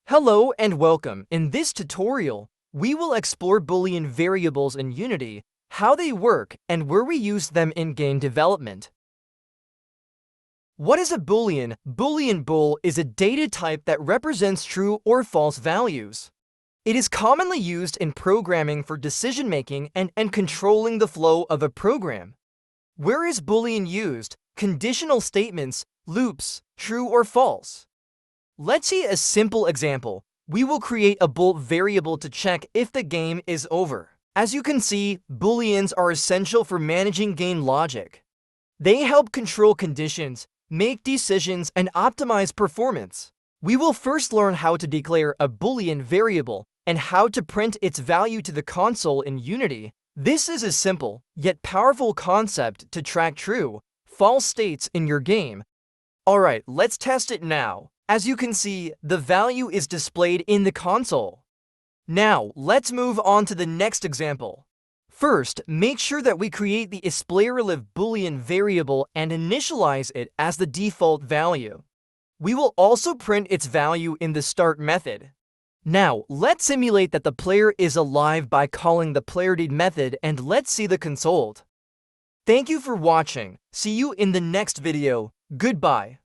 Hello and welcome. In this tutorial, we will explore Boolean variables in Unity, how they work, and where we use them in game development. What is a Boolean? Boolean bool is a data type that represents true or false values. It is commonly used in programming for decision-making and controlling the flow of a program. Where is Boolean used? Conditional statements, loops, true or false. Let's see a simple example. We will create a bool variable to check if the game is over. As you can see, Booleans are essential for managing game logic. They help control conditions, make decisions, and optimize performance. We will first learn how to declare a Boolean variable and how to print its value to the console in Unity. This is a simple, yet powerful concept to track true, false states in your game. Alright, let's test it now. As you can see, the value is displayed in the console. Now, let's move on to the next example. First, make sure that we create the isplayrelative Boolean variable and initialize it as the default value. We will also print its value in the start method. Now, let's simulate that the player is alive by calling the playerDate method, and let's see the console. Thank you for watching. See you in the next video. Goodbye.